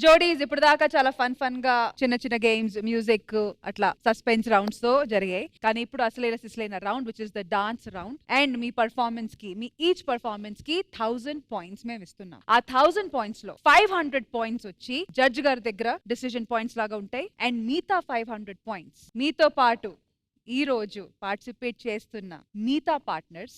జోడీస్ ఇప్పుడు దాకా చాలా ఫన్ గా చిన్న చిన్న గేమ్స్, మ్యూజిక్, అట్లా సస్పెన్స్ రౌండ్స్ తో జరిగాయి. కానీ ఇప్పుడు అసలైన సిసలైన round which is the dance round. And me performance కి, మీ ఈచ్ పర్ఫార్మెన్స్ కి 1000 పాయింట్స్ మేము ఇస్తున్నాం. ఆ 1000 పాయింట్స్ లో 500 పాయింట్స్ వచ్చి జడ్జ్ గారి దగ్గర డిసిజన్ పాయింట్స్ లాగా ఉంటాయి. అండ్ మిగతా 500 పాయింట్స్ మీతో పాటు ఈ రోజు పార్టిసిపేట్ చేస్తున్న మిగతా పార్ట్నర్స్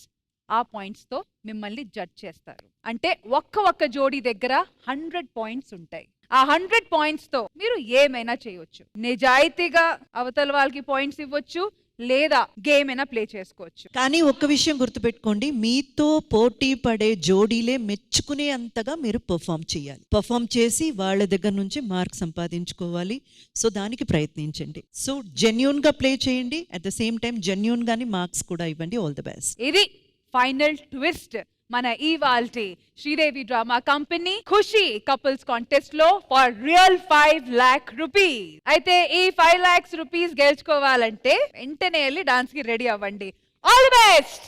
ఆ పాయింట్స్ తో మిమ్మల్ని జడ్జ్ చేస్తారు. అంటే ఒక్క జోడీ దగ్గర 100 పాయింట్స్ ఉంటాయి. ఆ 100 పాయింట్స్ తో మీరు ఏమైనా చేయొచ్చు. నిజాయితీగా అవతల వాళ్ళకి పాయింట్స్ ఇవ్వచ్చు, లేదా గేమ్ అయినా ప్లే చేసుకోవచ్చు. కానీ ఒక్క విషయం గుర్తుపెట్టుకోండి, మీతో పోటీ పడే జోడీలే మెచ్చుకునే అంతగా మీరు పర్ఫామ్ చేయాలి. పర్ఫామ్ చేసి వాళ్ళ దగ్గర నుంచి మార్క్ సంపాదించుకోవాలి. సో దానికి ప్రయత్నించండి. సో జెన్యూన్ గా ప్లే చేయండి, at the same time genuine గాని మార్క్స్ కూడా ఇవ్వండి. All the best. ఇది ఫైనల్ ట్విస్ట్ మన ఇవాల్టి శ్రీదేవి డ్రామా కంపెనీ ఖుషి కపుల్స్ కాంటెస్ట్ లో ఫర్ రియల్ 5 lakh rupees. అయితే ఈ 5 lakhs rupees గెలుచుకోవాలంటే వెంటనే వెళ్ళి డాన్స్ కి రెడీ అవ్వండి. All the best.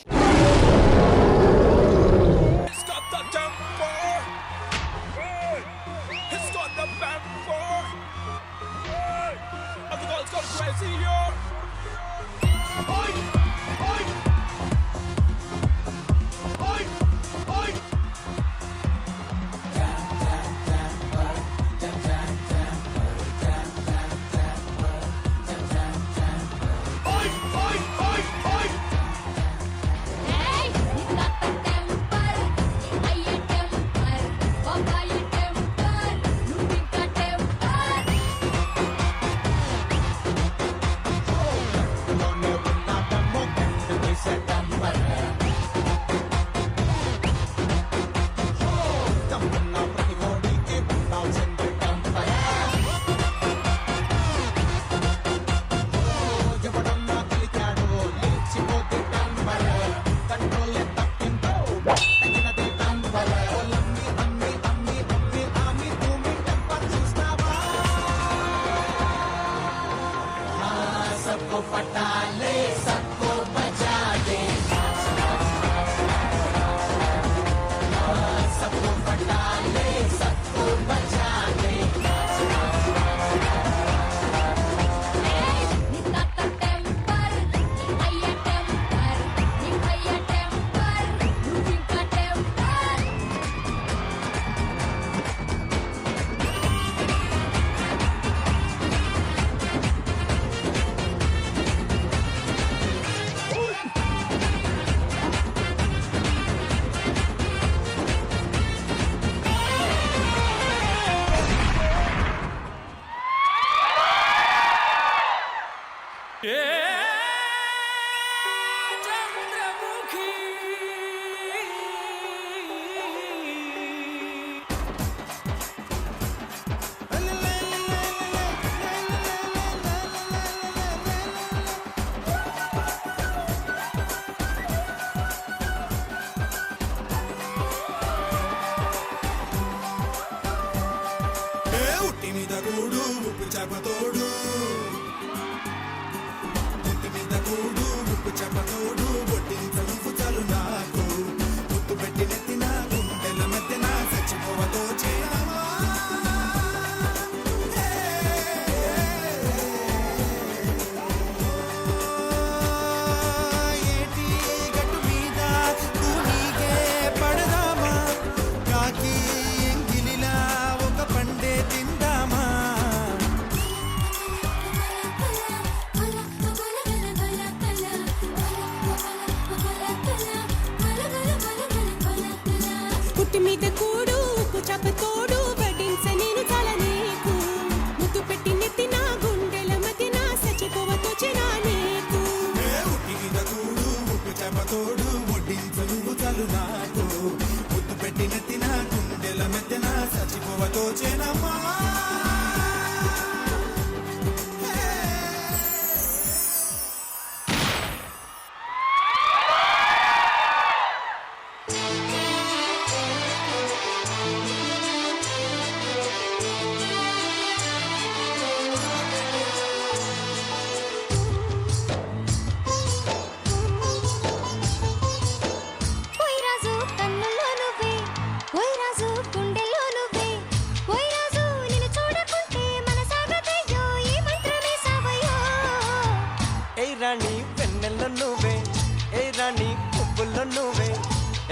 నువ్వే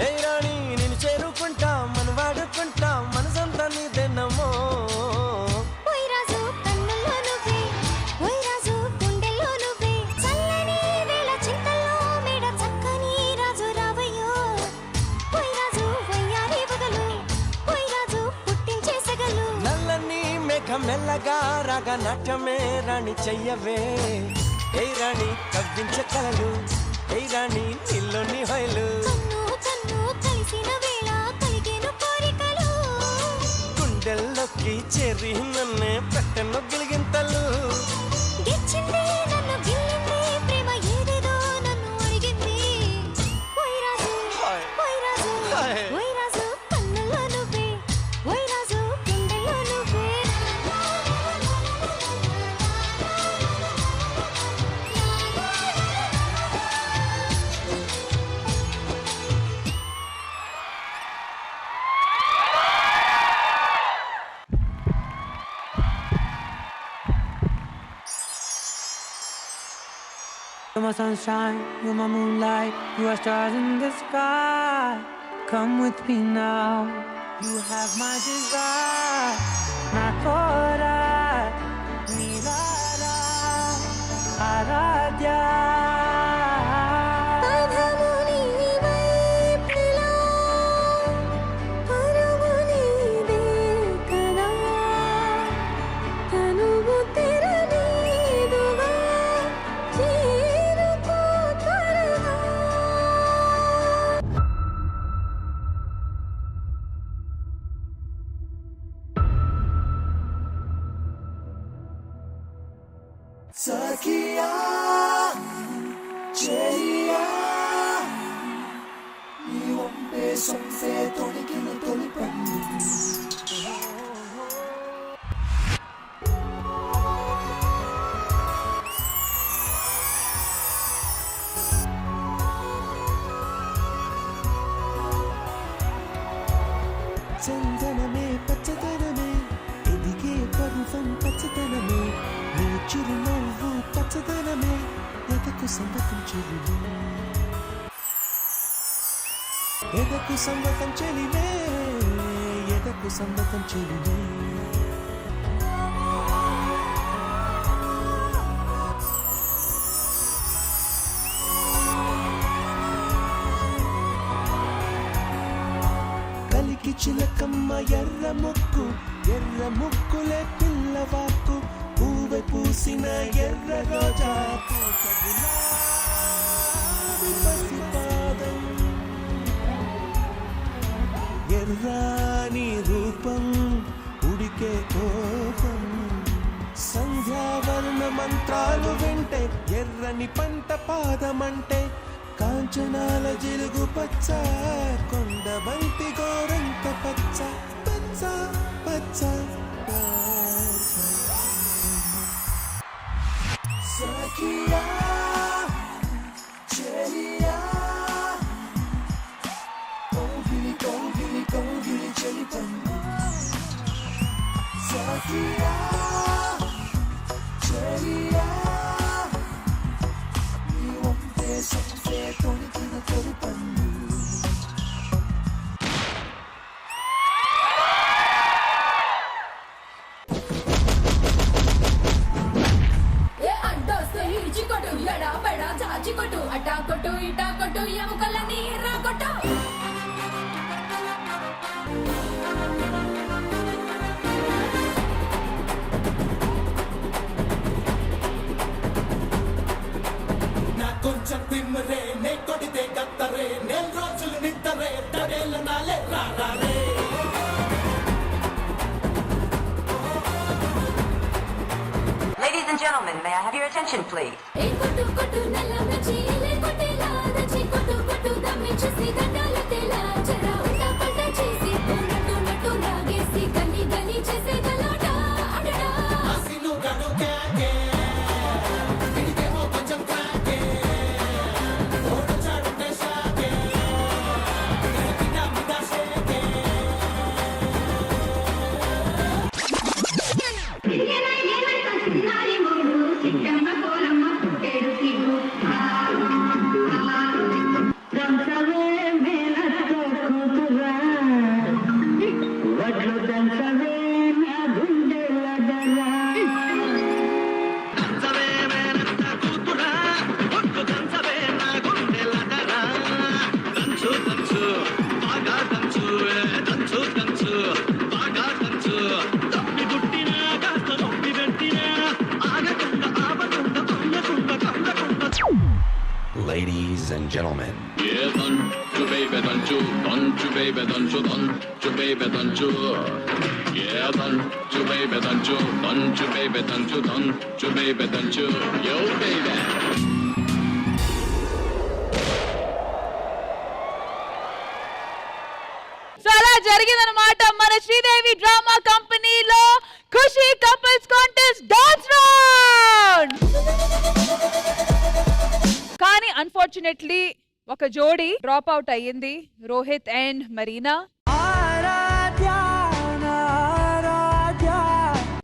ఏ రాణి నేను చేరుకుంటా మన వాడుకుంటా మనసంతా నీదెన్నమో మెల్లగా రాగా నాట్యమే రాణి చెయ్యవే ఏ రాణి కవ్వించ కలలు ఏ రాణి నీలోని హొయలు గుండెల్లోకి చేరి నన్నే పెట్టెను గిలిగింతలు You're my sunshine, you're my moonlight, you are stars in the sky. Come with me now, you have my desire. Nakora, Nirara, Aradhya. Sakiya, Cheya, ni ompe somse tolikinu tolipannu. చందనమే పచ్చదనమే ఎదిగే పర్వం పచ్చదనమే నీ చిరునవ్వు పచ్చదనమే ఎదకు సంగతం చెలిమే ఎదకు సంగతం చెలిమే ఎదకు సంగతం చెలిమే కలికి చిలకమ్మ ఎర్ర ముక్కులే పిల్లవాకు పూవె పూసిన ఎర్ర రోజా పసిపాదం ఎర్రాని రూపం ఉడికే కోపం సంధ్యావర్ణ మంత్రాలు వింటే ఎర్రని పంట పాదమంటే కాంచనాల జిలుగు పచ్చ కొండ బంతి గోరంత పచ్చ పచ్చ పచ్చ Sakiya, Cheya, Kongili, Chelipannu. Sakiya, Cheya, ni ompe somse tolikinu tolipannu. కొట్టు అటా కొట్టు ఇటా కొట్టు ఎముకలని రా కొట్టు నా కొంచెం తిమ్మరే నే కొడితే గత్తరే నెల రోజులు నిద్దరే తడేల నాలే రారే Ladies and gentlemen, may I have your attention, please? ఏ కొట్టు కొట్టు నల్ల నచ్చి లే కొట్టేలా నచ్చి కొట్టు కొట్టు దమ్మిచ్చేసి దండాల తేలా జరా ఉల్టా పల్టా చేసి నట్టు నట్టు లాగేసి గల్లి గల్లి చేసే గలాట అడడా అసిను గడు క్యాకే ఇడికేమో కొంచెం క్రాకే ఓడు చాడుంటే షాకే కిటా మిటా షేకే Don't Ladies and gentlemen, Yeah, don't you baby, don't you, baby, don't you, baby, don't you. Yeah, don't you baby, don't you, baby, don't you, baby, don't you. Yo, baby. So అలా జరిగిందనమాట మన Sridevi drama కంపెనీలో ఖుషి couples contest dance round. కానీ unfortunately ఒక జోడీ drop out అయ్యింది, Rohit and Marina.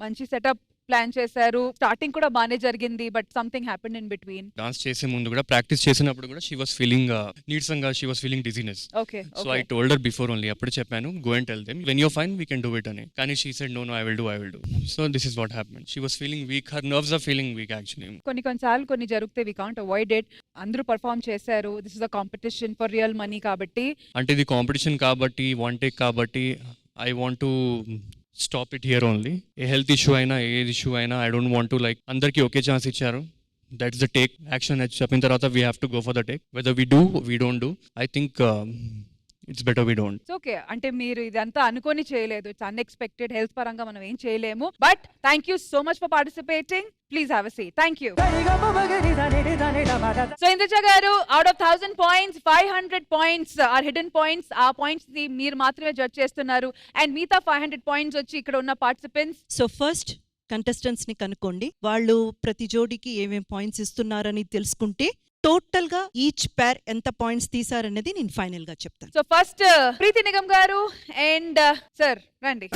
మంచి setup plan చేశారు, స్టార్టింగ్ కూడా బానే జరిగింది, but something happened in between. Dance చేసే ముందు కూడా ప్రాక్టీస్ చేసినప్పుడు కూడా షీ వాస్ ఫీలింగ్ నీరసంగా, she was feeling dizziness. Okay so I told her before only, అప్పుడు చెప్పాను go and tell them when you're fine we can do it అని. కానీ she said no I will do. So this is what happened. She was feeling weak, her nerves are feeling weak actually. కొన్నిసార్లు కొన్ని జరిగితే వి can't avoid it. అందరూ perform చేశారు, this is a competition for real money కాబట్టి. అంటే ఇది competition కాబట్టి, one take కాబట్టి I want to stop it here only. ఏ హెల్త్ ఇష్యూ అయినా, ఏ ఇష్యూ అయినా I don't want to like అందరికీ ఒకే ఛాన్స్ ఇచ్చారు. That's the take. యాక్షన్ చెప్పిన తర్వాత we have to go for the take. Whether we do we don't do, I think it's better we don't. Okay, అంటే మీరు ఇదంతా అనుకొని చేయలేదు, ఇట్స్ అన్ఎక్స్పెక్టెడ్. హెల్త్ పరంగా మనం ఏం చేయలేము. But thank you so much for participating. Please have a seat. Thank you. So Indraja గారు, out of 1000 points 500 points are hidden points. ఆ పాయింట్స్ ని మీరు మాత్రమే జడ్జ్ చేస్తున్నారు, అండ్ మిగతా 500 points వచ్చి ఇక్కడ ఉన్న పార్టిసిపెంట్స్. సో ఫస్ట్ కంటెస్టెంట్స్ ని కనుక్కోండి, వాళ్ళు ప్రతి జోడికి ఏమేం పాయింట్స్ ఇస్తున్నారని తెలుసుకుంటే టోటల్ గా ఈచ్ పేర్ ఎంత పాయింట్స్ తీసారనేది నేను ఫైనల్ గా చెప్తాను. సో ఫస్ట్ ప్రీతి నిగమ్ గారు అండ్ సార్ రండి.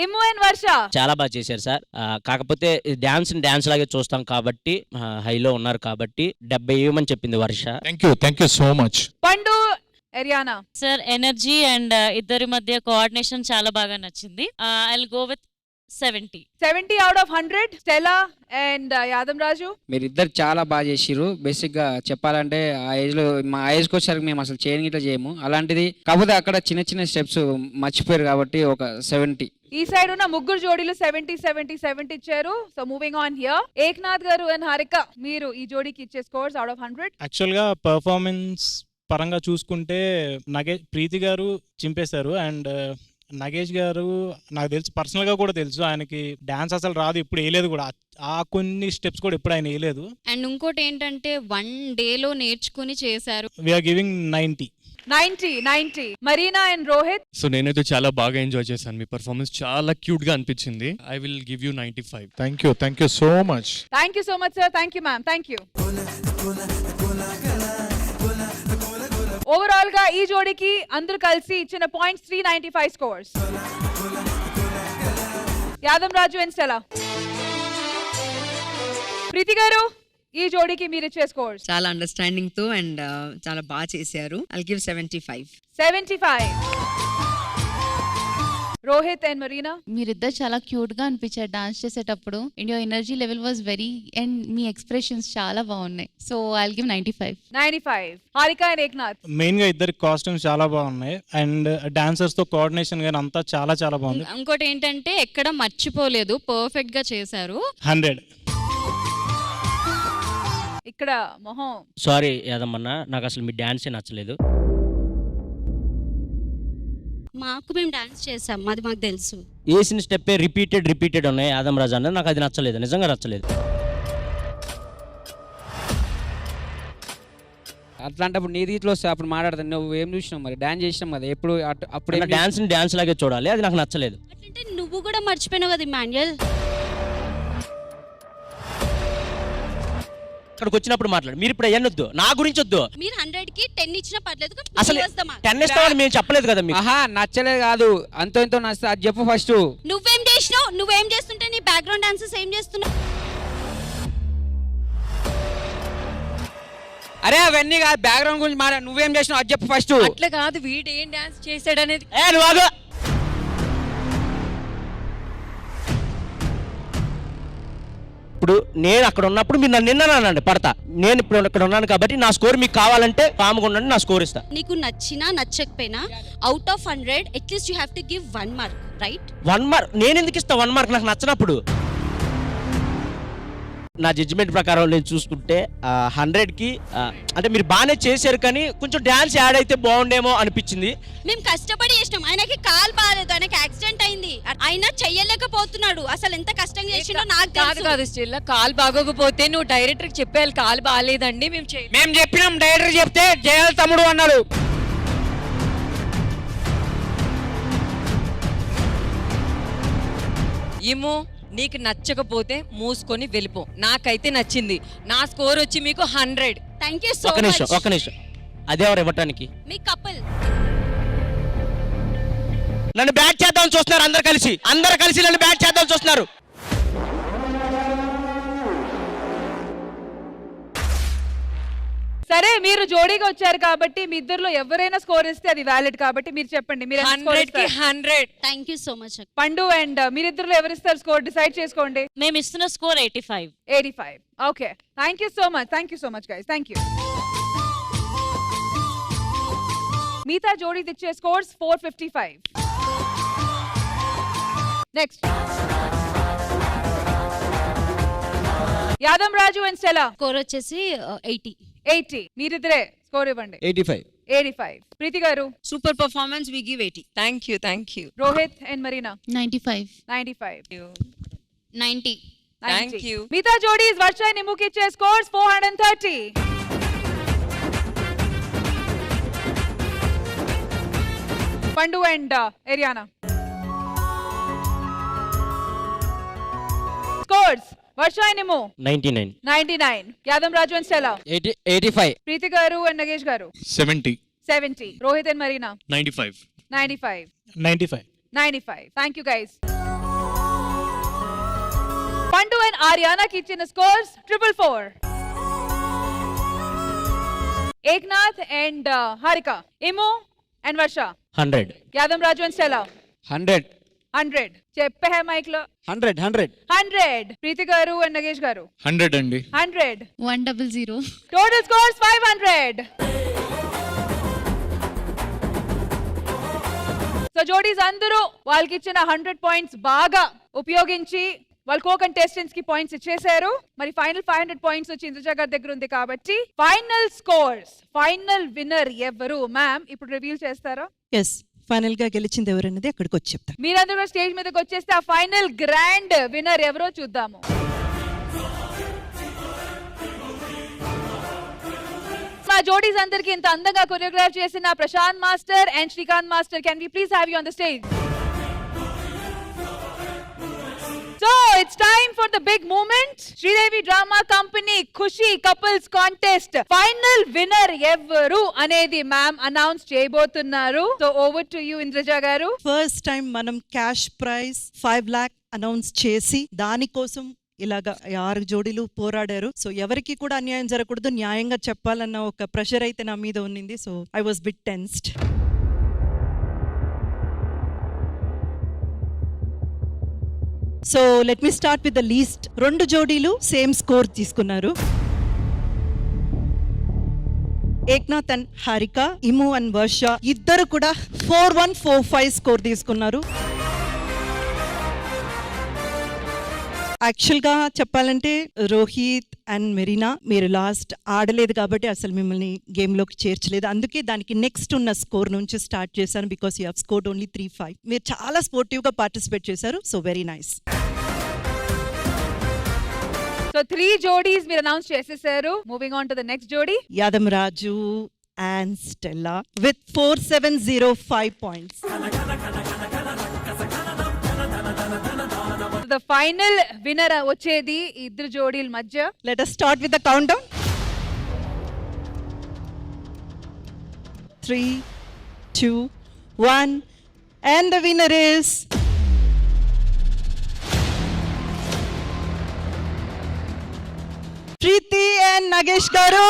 ఇమ్ము అండ్ వర్ష చాలా బాగా చేశారు సార్. కాకపోతే డాన్స్ లాగే చూస్తాం కాబట్టి హైలో ఉన్నారు కాబట్టి 70 ఇవ్వమని చెప్పింది Varsha. Thank you so much. Pandu Ariana. Sir energy and ఇద్దరి మధ్య కోఆర్డినేషన్ చాలా బాగా నచ్చింది. I will go with 70 out of 100. Stella and Yadav Raju. మీరిద్దరు చాలా బాగా చేసిర్రు. బేసిక్ గా చెప్పాలంటే ఆ ఏజ్ లో, మా ఏజ్ కి వచ్చేసరికి మేము అసలు చేయని ఇట్లా చేయము అలాంటిది. కాకపోతే అక్కడ చిన్న చిన్న స్టెప్స్ మర్చిపోయారు కాబట్టి ఒక 70. ఈ సైడ్ ఉన్న ముగ్గురు జోడీలు 70 ఇచ్చారు. So moving on here, Eknath గారు అండ్ హారిక, మీరు ఈ జోడీకి ఇచ్చే స్కోర్స్ అవుట్ ఆఫ్ 100. యాక్చువల్ గా పర్ఫార్మెన్స్ పరంగా చూసుకుంటే ప్రీతి గారు చింపేశారు. అండ్ నగేష్ గారు నాకు తెలుసు, పర్సనల్ గా కూడా తెలుసు, ఆయనకి డాన్స్ అసలు రాదు, ఇప్పుడు వేయలేదు కూడా. ఆ కొన్ని స్టెప్స్ కూడా ఇప్పుడు ఆయన వేయలేదు. అండ్ ఇంకోటి ఏంటంటే 1 డేలో నేర్చుకుని చేశారు. We are giving 90. Marina and Rohit. So నేనైతే చాలా బాగా ఎంజాయ్ చేశాను. మీ పర్ఫార్మెన్స్ చాలా క్యూట్ గా అనిపించింది. I will give you 95. Thank you so much. Thank you so much sir. Thank you ma'am. Thank you. Overall గా ఈ జోడీకి అందరూ కలిసి ఇచ్చిన points 395 scores. Yadav Raju and Stella. Preethi గారు, ఈ జోడీకి మీరు ఇచ్చే స్కోర్స్. చాలా అండర్స్టాండింగ్ తో అండ్ చాలా బాగా చేశారు. I'll give 75. Rohit and Marina. మీరిద్దరు చాలా క్యూట్ గా అనిపించారు డాన్స్ చేసేటప్పుడు. And your energy level was very, and me expressions చాలా బాగున్నాయి. So I will give 95. Harika and Eknath. Main గా ఇద్దరి కాస్ట్యూమ్స్ చాలా బాగున్నాయి. అండ్ డాన్సర్స్ తో కోఆర్డినేషన్ గానీ అంతా చాలా చాలా బాగుంది. ఇంకోటి ఏంటంటే ఎక్కడ మర్చిపోలేదు, పర్ఫెక్ట్ గా చేశారు. 100. ఇక్కడ మొహం. సారీ యాదమ్మన్న, నాకు అసలు మీ డాన్సే నచ్చలేదు. మాకు మేము డాన్స్ చేసాం, అది మాకు తెలుసు. వేసిన స్టెప్పే రిపీటెడ్ ఉన్నాయి యాదమ్ రాజా అన్న. నాకు అది నచ్చలేదు, నిజంగా నచ్చలేదు. అట్లాంటప్పుడు నీ రీతిలో వస్తే అప్పుడు మాట్లాడతాను. నువ్వు ఏం చూసినావు మరి, డాన్స్ చేసినాం కదా ఎప్పుడు, అప్పుడు డాన్స్ లాగే చూడాలి, అది నాకు నచ్చలేదు. అంటే నువ్వు కూడా మర్చిపోయినావు కదా మాన్యువల్. అక్కడికి వచ్చినప్పుడు మాట్లాడు. మీరు ఇప్పుడు అయ్యనొద్దు, నా గురించి వద్దు. మీరు 100కి 10 ఇచ్చినా పర్లేదు, అసలు 10 ఇస్తామని మేము చెప్పలేదు కదా మీకు. ఆహా, నచ్చలేదు కాదు, అంతో ఎంతో నచ్చ అది చెప్పు ఫస్ట్. నువ్వేం చేసినావు, నువ్వేం చేస్తుంటే నీ బ్యాక్గ్రౌండ్ డాన్సెస్ ఏం చేస్తున్నావు? అరే అవన్నీ కాదు, బ్యాక్గ్రౌండ్ గురించి మాట్లాడు. నువ్వేం చేసినావు అది చెప్పు ఫస్ట్. అట్లా కాదు, వీడు ఏం డాన్స్ చేశాడు అనేది. నువ్వు ఇప్పుడు నేను అక్కడ ఉన్నప్పుడు మీరు నన్ను నిన్నానండి పడతా. నేను ఇప్పుడు ఇక్కడ ఉన్నాను కాబట్టి నా స్కోర్ మీకు కావాలంటే కామ్గా ఉండండి, నా స్కోర్ ఇస్తా. నీకు నచ్చినా నచ్చకపోయినా out of 100 at least you have to give 1 mark, right? 1 mark నేను ఎందుకు ఇస్తా? 1 మార్క్ నాకు నచ్చినప్పుడు. నా జడ్జిమెంట్ ప్రకారం నేను చూసుకుంటే 100కి అంటే మీరు బాగానే చేశారు, కానీ కొంచెం డ్యాన్స్ యాడ్ అయితే బాగుండేమో అనిపించింది. మేము కష్టపడి చేసినాం, ఆయనకి కాలు బాగాలేదు, ఆయనకి యాక్సిడెంట్ అయింది, ఆయన చెయ్యలేకపోతున్నాడు. అసలు ఎంత కష్టం చేసినో నాకు కాదు స్టిల్ కాలు బాగోకపోతే నువ్వు డైరెక్టర్ కి చెప్పేయాలి కాలు బాగాలేదండి మేము చెప్పినాం, డైరెక్టర్ చెప్తే చేయాలి తమ్ముడు అన్నాడు. ఏమో నీకు నచ్చకపోతే మూసుకొని వెళ్ళిపో, నాకైతే నచ్చింది. నా స్కోర్ వచ్చి మీకు 100. థ్యాంక్ యూ సో ఒక్క నిమిషం అదేవారు ఇవ్వటానికి మీ కపుల్ నన్ను బ్యాట్ చేద్దామని చూస్తున్నారు, అందరు కలిసి నన్ను బ్యాట్ చేద్దామని చూస్తున్నారు. సరే మీరు జోడీగా వచ్చారు కాబట్టి మీ ఇద్దరులో ఎవరైనా స్కోర్ ఇస్తే అది వ్యాలిడ్ కాబట్టి మీరు చెప్పండి. మీరు 100. Thank you so much. Pandu and మీరిద్దరులో ఎవరిస్తారు స్కోర్ డిసైడ్ చేసుకోండి. మేము ఇస్తున్న score 85. 85. Okay, thank you so much guys, thank you. మిగతా జోడీ తెచ్చే scores 455. Next Yadav Raju and Stella score వచ్చేసి 80. మీరిద్దరే స్కోర్ ఇవ్వండి. 85. Preethi garu super performance, we give 80. Thank you. Rohit and Marina 95. 90. Thank you. మిగతా జోడీస్ వర్ష నిమ్ముకి ఇచ్చే స్కోర్స్ 430. పండు and ఎరియానా scores Varsha Nimmu 99. Yadav Raju and Stella 85. Preethi గారు అండ్ నగేష్ గారు 70. Rohit and Marina 95. 95. Thank you guys. Pandu and ఆర్యానాకి ఇచ్చిన scores 444. Eknath and Harika, Immu and Varsha 100. Yadav Raju and Stella 100. చెప్పే మైక్ లో 100. ప్రీతి గారు అండ్ నగేష్ గారు 100 అండి. 100. 100. Total scores 500. సో జోడీస్ అందరూ వాళ్ళకి ఇచ్చిన 100 పాయింట్స్ బాగా ఉపయోగించి వాళ్ళ కో కంటెస్టెంట్స్ కి పాయింట్స్ ఇచ్చేసారు. మరి ఫైనల్ 500 పాయింట్స్ వచ్చి ఇంద్రజ గారి దగ్గర ఉంది కాబట్టి ఫైనల్ స్కోర్స్, ఫైనల్ విన్నర్ ఎవరు మ్యామ్ ఇప్పుడు రివీల్ చేస్తారా? ఎస్, ఫైనల్ గా గెలిచింది ఎవరన్నది అక్కడికి వచ్చి చెప్తాను. మీరందరూ స్టేజ్ మీదకి వచ్చేస్తే ఆ ఫైనల్ గ్రాండ్ విన్నర్ ఎవరో చూద్దాము. మా జోడీస్ అందరికి ఇంత అందంగా కొరియోగ్రాఫ్ చేసిన Prashanth master and Srikanth master, can we please have you on the stage? So it's time for the big moment. Sridevi Drama Company Khushi Couples Contest final winner evaru anedi ma'am announce cheyabothunnaru. So over to you Indraja garu. First time మనం cash prize 5 lakh announce చేసి దానికోసం ఇలాగా 6 జోడీలు పోరాడారు. So ఎవరికి కూడా అన్యాయం జరగకూడదు, న్యాయంగా చెప్పాలన్న ఒక ప్రెషర్ అయితే నా మీద ఉన్నింది. So I was bit tensed. So let me start with the least. 2 జోడీలు సేమ్ స్కోర్ తీసుకున్నారు. ఏక్నాథ్ అండ్ హారిక, ఇము అండ్ వర్ష ఇద్దరు కూడా 4145 స్కోర్ తీసుకున్నారు. యాక్చువల్గా చెప్పాలంటే రోహిత్ అండ్ మెరీనా మీరు లాస్ట్ ఆడలేదు కాబట్టి అసలు మిమ్మల్ని గేమ్లోకి చేర్చలేదు. అందుకే దానికి నెక్స్ట్ ఉన్న స్కోర్ నుంచి స్టార్ట్ చేశాను, because you have scored only 35. మీరు చాలా స్పోర్టివ్గా పార్టిసిపేట్ చేశారు. So very nice. సో 3 జోడీస్ మీరు అనౌన్స్ చేసేసారు. Moving on to the next జోడీ, Yadav Raju and Stella with 4705 points. The final winner వచ్చేది ఇద్దరు జోడీల మధ్య. Let us start with the countdown. 3, 2, 1 and the winner is Preeti and Nagesh garu.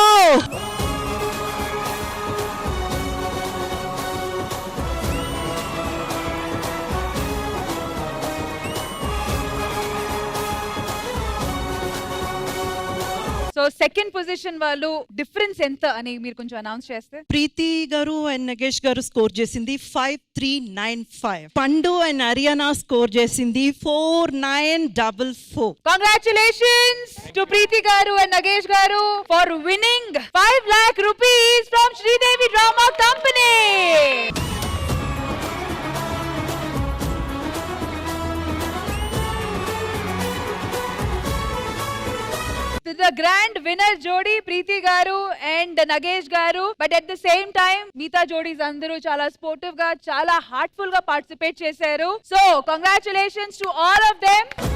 So second position వాళ్ళు difference ఎంత అని మీరు కొంచెం అనౌన్స్ చేస్తే. ప్రీతి గారు అండ్ నగేష్ గారు స్కోర్ చేసింది 5395. పండు అండ్ హరియానా స్కోర్ చేసింది 4944. Congratulations to Preeti garu and Nagesh garu for winning 5 lakh rupees from Sridevi Drama Company. The grand winner jodi Preeti garu and Nagesh garu, but at the same time Meeta jodis andaru chala sportive ga chala heartful ga participate chesaru. So congratulations to all of them.